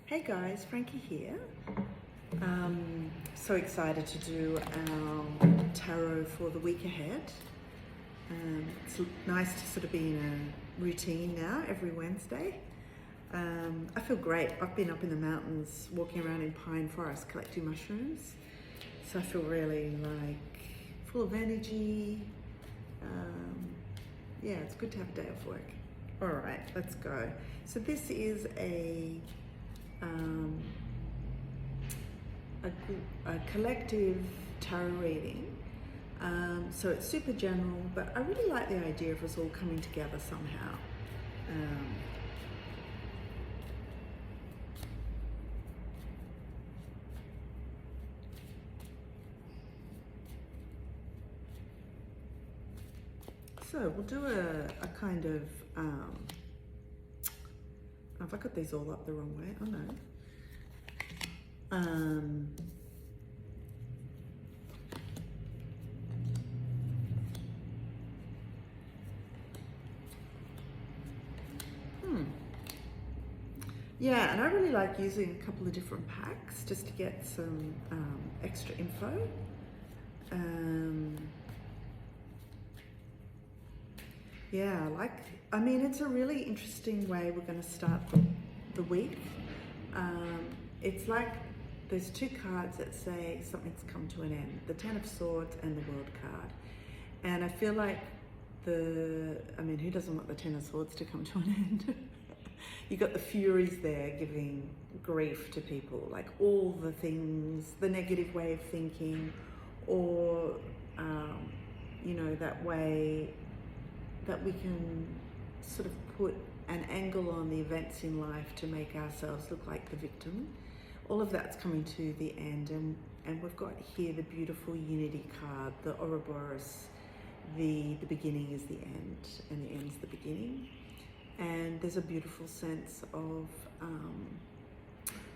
Hey guys, Frankie here. So excited to do our tarot for the week ahead. It's nice to sort of be in a routine now every Wednesday. I feel great. I've been up in the mountains walking around in pine forest collecting mushrooms. So I feel really full of energy. Yeah, it's good to have a day off work. All right, let's go. So this is a collective tarot reading. So it's super general, but I really like the idea of us all coming together somehow. So we'll do a kind of, have I got these all up the wrong way? Oh no. Yeah, and I really like using a couple of different packs just to get some extra info. Yeah, I mean, it's a really interesting way we're going to start the week. It's like there's two cards that say something's come to an end, the Ten of Swords and the World card. And I feel like who doesn't want the Ten of Swords to come to an end? You got the Furies there giving grief to people, like all the things, the negative way of thinking, or, that way that we can sort of put an angle on the events in life to make ourselves look like the victim. All of that's coming to the end, and we've got here the beautiful Unity card, the Ouroboros. The beginning is the end, and the end's the beginning. And there's a beautiful sense of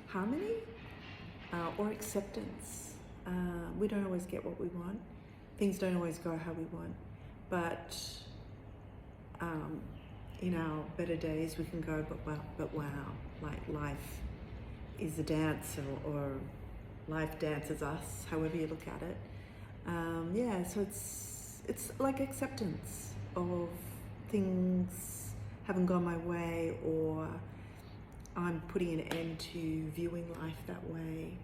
harmony or acceptance. We don't always get what we want. Things don't always go how we want, but in our better days we can go, but wow, like life is a dance, or life dances us, however you look at it. So it's like acceptance of things haven't gone my way, or I'm putting an end to viewing life that way,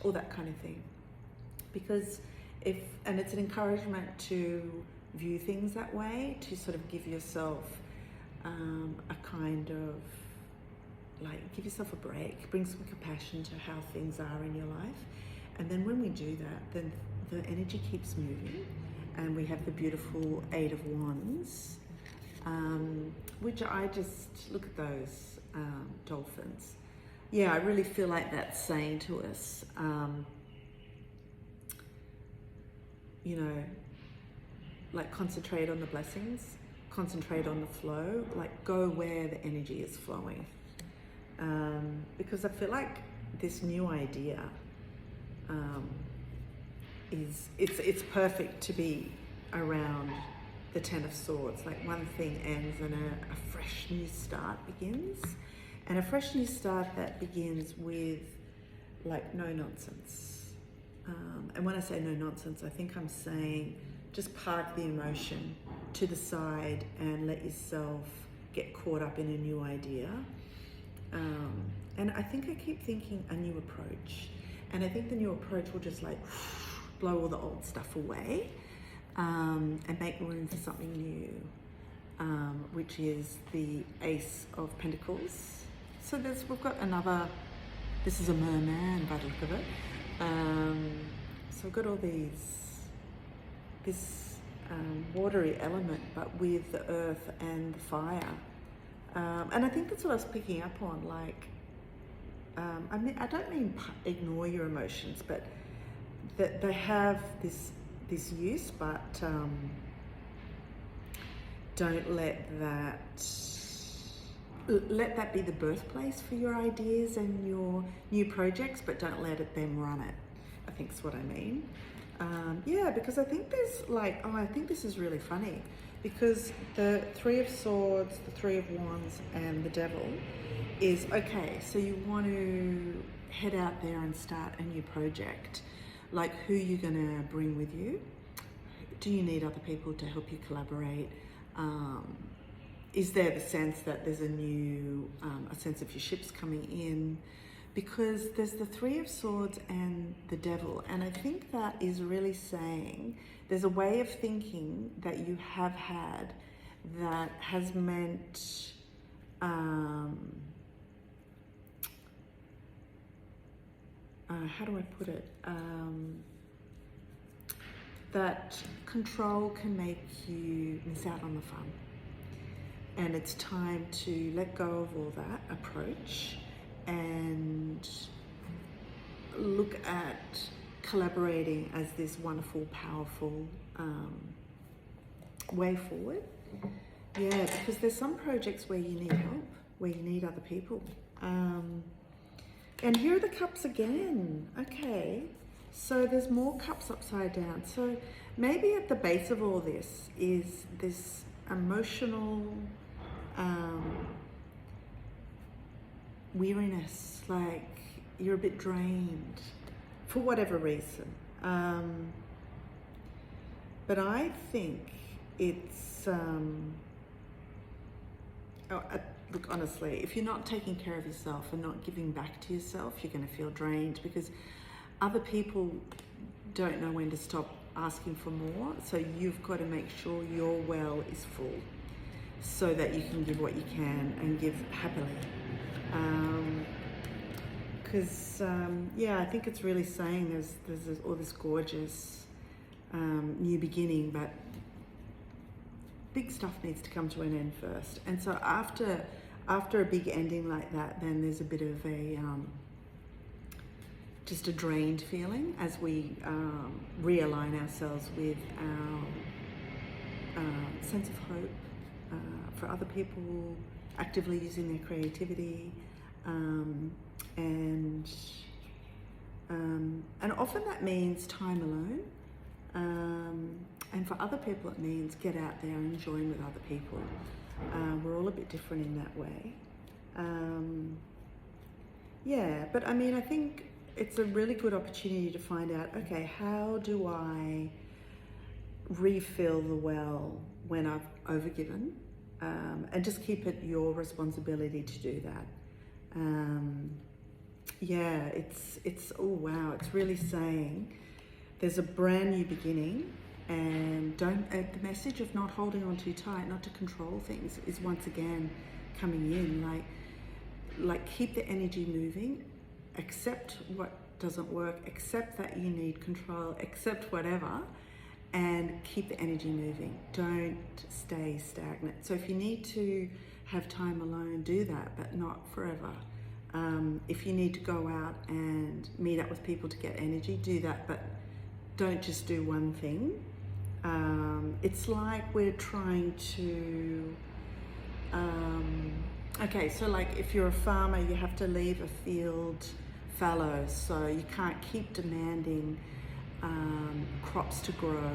or that kind of thing. Because it's an encouragement to view things that way, to sort of give yourself a kind of, give yourself a break, bring some compassion to how things are in your life. And then when we do that, then the energy keeps moving, and we have the beautiful Eight of Wands, which I just look at those dolphins. Yeah, I really feel like that's saying to us, concentrate on the blessings, concentrate on the flow, go where the energy is flowing. Because I feel like this new idea it's perfect to be around the Ten of Swords. One thing ends and a fresh new start begins, and a fresh new start that begins with no nonsense. And when I say no nonsense, I think I'm saying just park the emotion to the side and let yourself get caught up in a new idea. And I think I keep thinking a new approach, and I think the new approach will just blow all the old stuff away, and make room for something new, which is the Ace of Pentacles. So we've got another, this is a merman by the look of it. So we've got all this watery element, but with the earth and the fire. And I think that's what I was picking up on, I don't mean ignore your emotions, but that they have this use, but don't let that be the birthplace for your ideas and your new projects, but don't let them run it, I think is what I mean. Because I think I think this is really funny, because the Three of Swords, the Three of Wands, and the Devil is, okay, so you want to head out there and start a new project. Like, who you're going to bring with you? Do you need other people to help you collaborate? Is there the sense that there's a sense of your ships coming in? Because there's the Three of Swords and the Devil, and I think that is really saying there's a way of thinking that you have had that has meant how do I put it? That control can make you miss out on the fun. And it's time to let go of all that approach and look at collaborating as this wonderful, powerful way forward. Yeah, because there's some projects where you need help, where you need other people. And here are the cups again. Okay, so there's more cups upside down. So maybe at the base of all this is this emotional weariness, like you're a bit drained for whatever reason. But I think it's, look, honestly, if you're not taking care of yourself and not giving back to yourself, you're going to feel drained because other people don't know when to stop asking for more. So you've got to make sure your well is full so that you can give what you can and give happily. Because, yeah, I think it's really saying there's all this gorgeous new beginning, but big stuff needs to come to an end first. And so after a big ending like that, then there's a bit of a just a drained feeling as we realign ourselves with our sense of hope for other people, actively using their creativity, and often that means time alone. And for other people, it means get out there and join with other people. We're all a bit different in that way. Yeah, but I mean, I think it's a really good opportunity to find out, okay, how do I refill the well when I've overgiven? And just keep it your responsibility to do that. Yeah, it's oh wow, it's really saying there's a brand new beginning, and the message of not holding on too tight, not to control things, is once again coming in. Like keep the energy moving, accept what doesn't work, accept that you need control, accept whatever, and keep the energy moving. Don't stay stagnant. So if you need to have time alone, do that, but not forever. If you need to go out and meet up with people to get energy, do that, but don't just do one thing. It's like we're trying to, okay, so like if you're a farmer, you have to leave a field fallow, so you can't keep demanding crops to grow.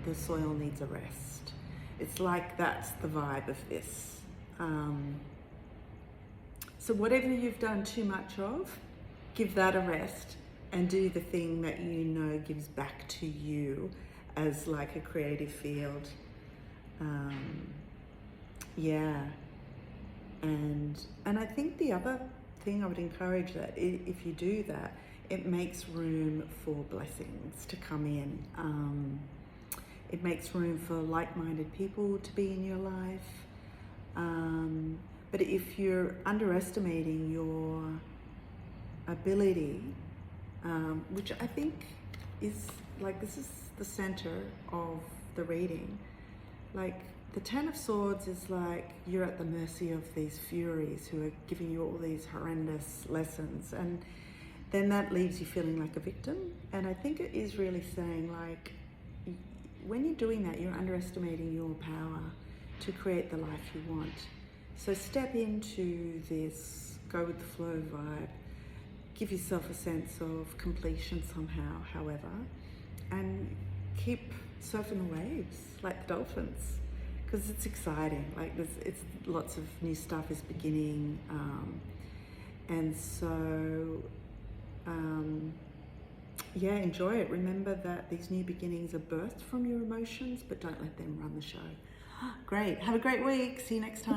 The soil needs a rest. It's like that's the vibe of this. So whatever you've done too much of, give that a rest and do the thing that you know gives back to you as like a creative field. Yeah. And I think the other thing I would encourage that if you do that, it makes room for blessings to come in. It makes room for like-minded people to be in your life. But if you're underestimating your ability, which I think is like, this is the center of the reading. Like the Ten of Swords is like you're at the mercy of these furies who are giving you all these horrendous lessons, and then that leaves you feeling like a victim. And I think it is really saying, like, when you're doing that, you're underestimating your power to create the life you want. So step into this go with the flow vibe, give yourself a sense of completion somehow, however, and keep surfing the waves like the dolphins, because it's exciting. Like it's lots of new stuff is beginning. And so, yeah, enjoy it. Remember that these new beginnings are birthed from your emotions, but don't let them run the show. Great. Have a great week. See you next time.